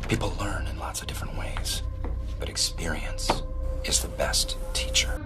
People learn in lots of different ways, but experience is the best teacher.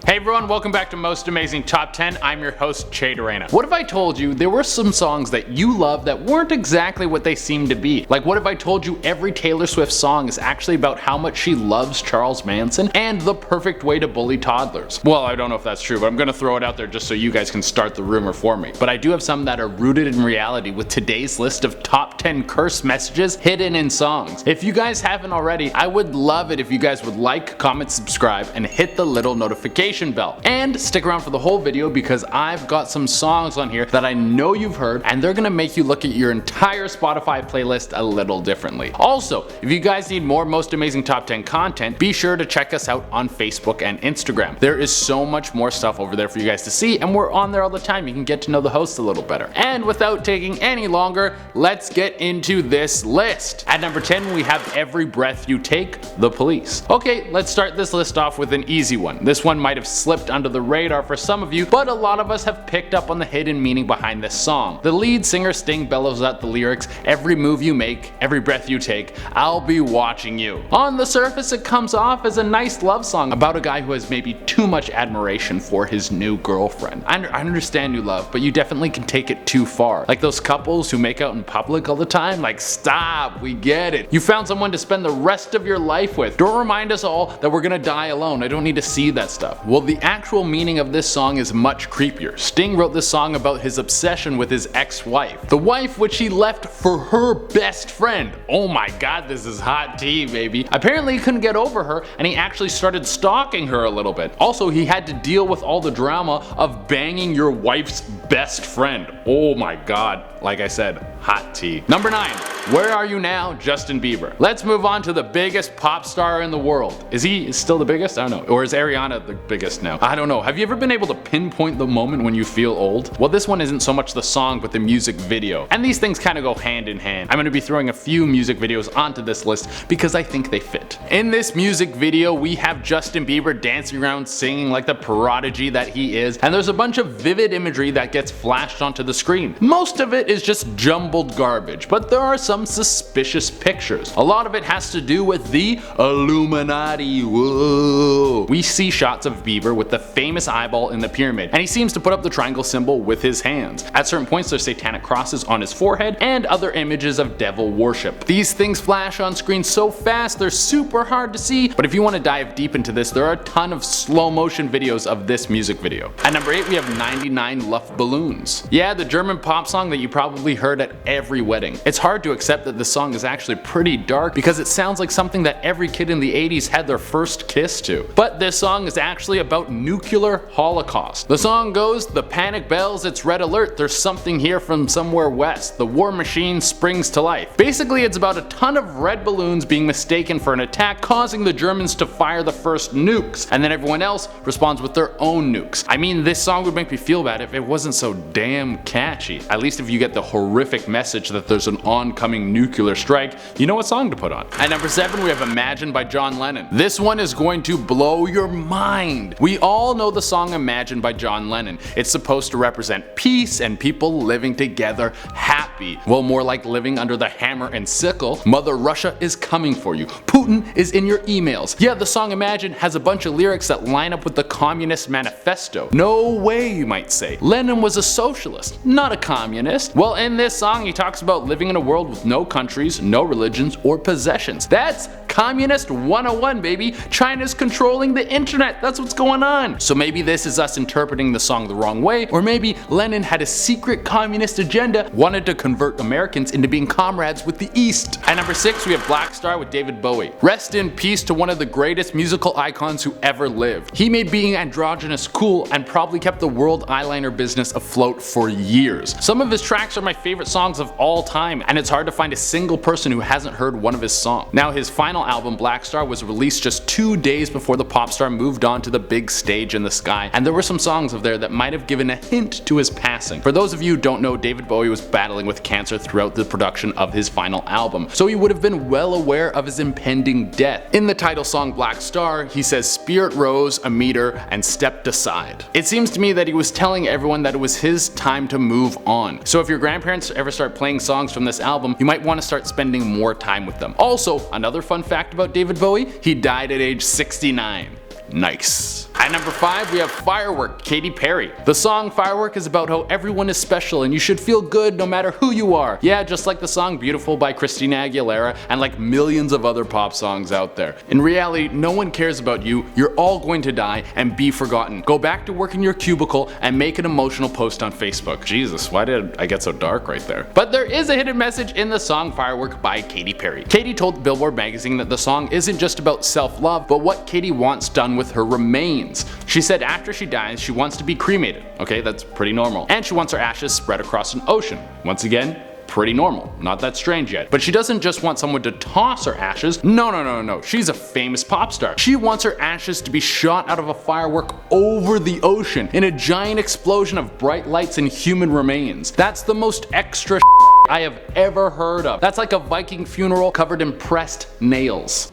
Hey everyone, welcome back to Most Amazing Top 10. I'm your host, Che Durena. What if I told you there were some songs that you love that weren't exactly what they seemed to be? Like, what if I told you every Taylor Swift song is actually about how much she loves Charles Manson and the perfect way to bully toddlers? Well, I don't know if that's true, but I'm gonna throw it out there just so you guys can start the rumor for me. But I do have some that are rooted in reality with today's list of top 10 curse messages hidden in songs. If you guys haven't already, I would love it if you guys would like, comment, subscribe, and hit the little notification bell. And stick around for the whole video because I've got some songs on here that I know you've heard and they're gonna make you look at your entire Spotify playlist a little differently. Also, if you guys need more Most Amazing Top 10 content, be sure to check us out on Facebook and Instagram. There is so much more stuff over there for you guys to see and we're on there all the time. You can get to know the host a little better. And without taking any longer, let's get into this list. At number 10, we have Every Breath You Take, The Police. Okay, let's start this list off with an easy one. This one might have slipped under the radar for some of you, but a lot of us have picked up on the hidden meaning behind this song. The lead singer Sting bellows out the lyrics, "Every move you make, every breath you take, I'll be watching you." On the surface, it comes off as a nice love song about a guy who has maybe too much admiration for his new girlfriend. I understand you love, but you definitely can take it too far. Like those couples who make out in public all the time, like stop, we get it. You found someone to spend the rest of your life with. Don't remind us all that we're gonna die alone. I don't need to see that stuff. Well, the actual meaning of this song is much creepier. Sting wrote this song about his obsession with his ex-wife. The wife which he left for her best friend. Oh my god, this is hot tea, baby. Apparently he couldn't get over her and he actually started stalking her a little bit. Also, he had to deal with all the drama of banging your wife's best friend. Oh my god. Like I said, hot tea. Number 9. Where Are You Now, Justin Bieber. Let's move on to the biggest pop star in the world. Is he still the biggest? I don't know. Or is Ariana the biggest now? I don't know. Have you ever been able to pinpoint the moment when you feel old? Well, this one isn't so much the song, but the music video. And these things kind of go hand in hand. I'm going to be throwing a few music videos onto this list because I think they fit. In this music video, we have Justin Bieber dancing around singing like the prodigy that he is, and there's a bunch of vivid imagery that gets flashed onto the screen. Most of it is just jumbled garbage, but there are some suspicious pictures. A lot of it has to do with the Illuminati. Whoa. We see shots of Bieber with the famous eyeball in the pyramid, and he seems to put up the triangle symbol with his hands. At certain points there's satanic crosses on his forehead and other images of devil worship. These things flash on screen so fast they're super hard to see, but if you want to dive deep into this, there are a ton of slow motion videos of this music video. At number 8, we have 99 Luftballons. Yeah, the German pop song that you probably heard at every wedding. It's hard to accept that this song is actually pretty dark because it sounds like something that every kid in the 80s had their first kiss to. But this song is actually about nuclear holocaust. The song goes, "The panic bells, it's red alert, there's something here from somewhere west. The war machine springs to life." Basically, it's about a ton of red balloons being mistaken for an attack, causing the Germans to fire the first nukes, and then everyone else responds with their own nukes. I mean, this song would make me feel bad if it wasn't so damn catchy. At least if you get the horrific message that there's an oncoming nuclear strike, you know what song to put on. At number 7, we have Imagine by John Lennon. This one is going to blow your mind. We all know the song Imagine by John Lennon. It's supposed to represent peace and people living together happy. Well, more like living under the hammer and sickle. Mother Russia is coming for you. Putin is in your emails. Yeah, the song Imagine has a bunch of lyrics that line up with the Communist Manifesto. No way, you might say. Lennon was a socialist, not a communist. Well, in this song he talks about living in a world with no countries, no religions, or possessions. That's Communist 101, baby. China's controlling the internet. That's what's going on. So maybe this is us interpreting the song the wrong way, or maybe Lennon had a secret communist agenda, wanted to convert Americans into being comrades with the East. At number 6, we have Black Star with David Bowie. Rest in peace to one of the greatest musical icons who ever lived. He made being androgynous cool and probably kept the world eyeliner business afloat for years. Some of his tracks are my favorite songs of all time, and it's hard to find a single person who hasn't heard one of his songs. Now, his final album Black Star was released just 2 days before the pop star moved on to the big stage in the sky, and there were some songs of there that might have given a hint to his passing. For those of you who don't know, David Bowie was battling with cancer throughout the production of his final album, so he would have been well aware of his impending death. In the title song Black Star, he says spirit rose a meter and stepped aside. It seems to me that he was telling everyone that it was his time to move on. So if your grandparents ever start playing songs from this album, you might want to start spending more time with them. Also, another fun fact about David Bowie, he died at age 69. Nice. At number 5, we have Firework, Katy Perry. The song Firework is about how everyone is special and you should feel good no matter who you are. Yeah, just like the song Beautiful by Christina Aguilera and like millions of other pop songs out there. In reality, no one cares about you, you're all going to die and be forgotten. Go back to work in your cubicle and make an emotional post on Facebook. Jesus, why did I get so dark right there? But there is a hidden message in the song Firework by Katy Perry. Katy told Billboard magazine that the song isn't just about self-love, but what Katy wants done with her remains. She said after she dies, she wants to be cremated. Okay, that's pretty normal. And she wants her ashes spread across an ocean. Once again, pretty normal. Not that strange yet. But she doesn't just want someone to toss her ashes. No. She's a famous pop star. She wants her ashes to be shot out of a firework over the ocean in a giant explosion of bright lights and human remains. That's the most extra I have ever heard of. That's like a Viking funeral covered in pressed nails.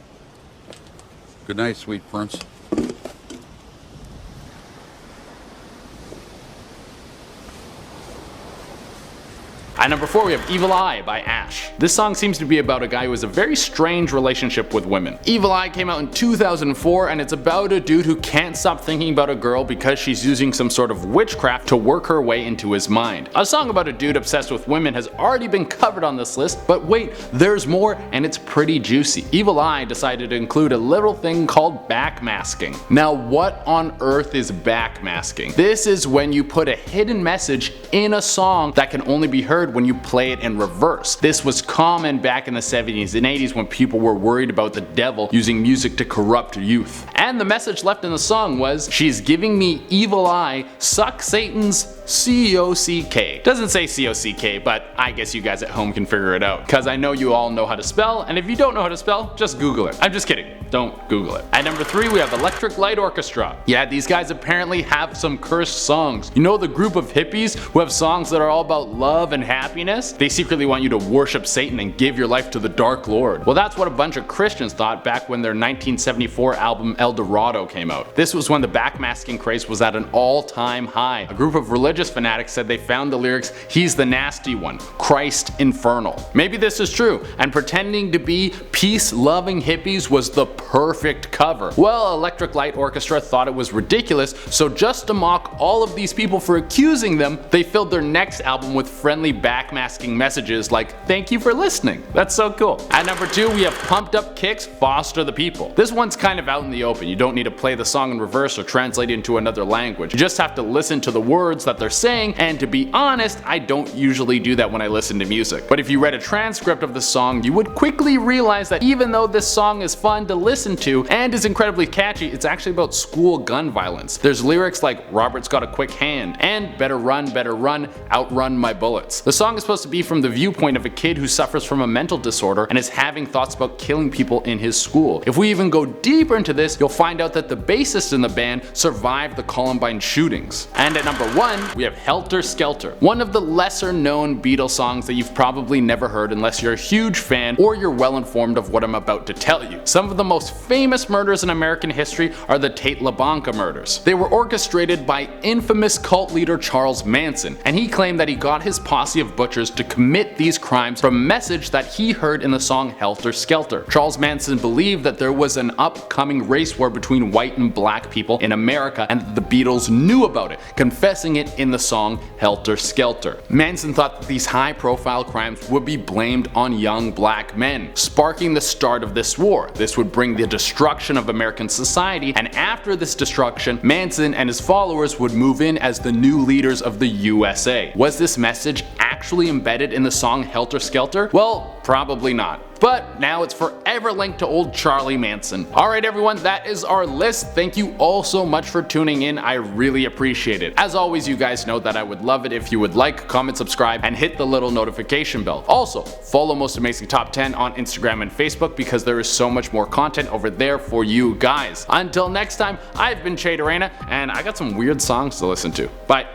Good night, sweet prince. At number 4, we have Evil Eye by Ash. This song seems to be about a guy who has a very strange relationship with women. Evil Eye came out in 2004 and it's about a dude who can't stop thinking about a girl because she's using some sort of witchcraft to work her way into his mind. A song about a dude obsessed with women has already been covered on this list, but wait, there's more and it's pretty juicy. Evil Eye decided to include a little thing called backmasking. Now what on earth is backmasking? This is when you put a hidden message in a song that can only be heard when you play it in reverse. This was common back in the 70s and 80s when people were worried about the devil using music to corrupt youth. And the message left in the song was, she's giving me evil eye, suck Satan's C-O-C-K. Doesn't say C-O-C-K, but I guess you guys at home can figure it out. Cause I know you all know how to spell, and if you don't know how to spell, just Google it. I'm just kidding. Don't Google it. At number 3, we have Electric Light Orchestra. Yeah, these guys apparently have some cursed songs. You know the group of hippies who have songs that are all about love and happiness? They secretly want you to worship Satan and give your life to the Dark Lord. Well, that's what a bunch of Christians thought back when their 1974 album El Dorado came out. This was when the backmasking craze was at an all-time high. A group of religious fanatics said they found the lyrics, "He's the nasty one, Christ infernal." Maybe this is true, and pretending to be peace-loving hippies was the perfect cover. Well, Electric Light Orchestra thought it was ridiculous, so just to mock all of these people for accusing them, they filled their next album with friendly backmasking messages like, "Thank you for listening." That's so cool. At number 2, we have Pumped Up Kicks, Foster the People. This one's kind of out in the open. You don't need to play the song in reverse or translate it into another language. You just have to listen to the words that they're saying, and to be honest, I don't usually do that when I listen to music. But if you read a transcript of the song, you would quickly realize that even though this song is fun to listen to and is incredibly catchy, it's actually about school gun violence. There's lyrics like "Robert's got a quick hand" and better run, outrun my bullets." The song is supposed to be from the viewpoint of a kid who suffers from a mental disorder and is having thoughts about killing people in his school. If we even go deeper into this, you'll find out that the bassist in the band survived the Columbine shootings. And at number 1, we have Helter Skelter, one of the lesser known Beatles songs that you've probably never heard unless you're a huge fan or you're well informed of what I'm about to tell you. Some of the most famous murders in American history are the Tate LaBanca murders. They were orchestrated by infamous cult leader Charles Manson, and he claimed that he got his posse of butchers to commit these crimes from a message that he heard in the song Helter Skelter. Charles Manson believed that there was an upcoming race war between white and black people in America and that the Beatles knew about it, confessing it in the song Helter Skelter. Manson thought that these high-profile crimes would be blamed on young black men, sparking the start of this war. This would bring the destruction of American society, and after this destruction, Manson and his followers would move in as the new leaders of the USA. Was this message actually actually embedded in the song Helter Skelter? Well, probably not. But now it's forever linked to old Charlie Manson. Alright everyone, that is our list. Thank you all so much for tuning in. I really appreciate it. As always, you guys know that I would love it if you would like, comment, subscribe, and hit the little notification bell. Also, follow Most Amazing Top 10 on Instagram and Facebook because there is so much more content over there for you guys. Until next time, I've been Che Dorena, and I got some weird songs to listen to. Bye.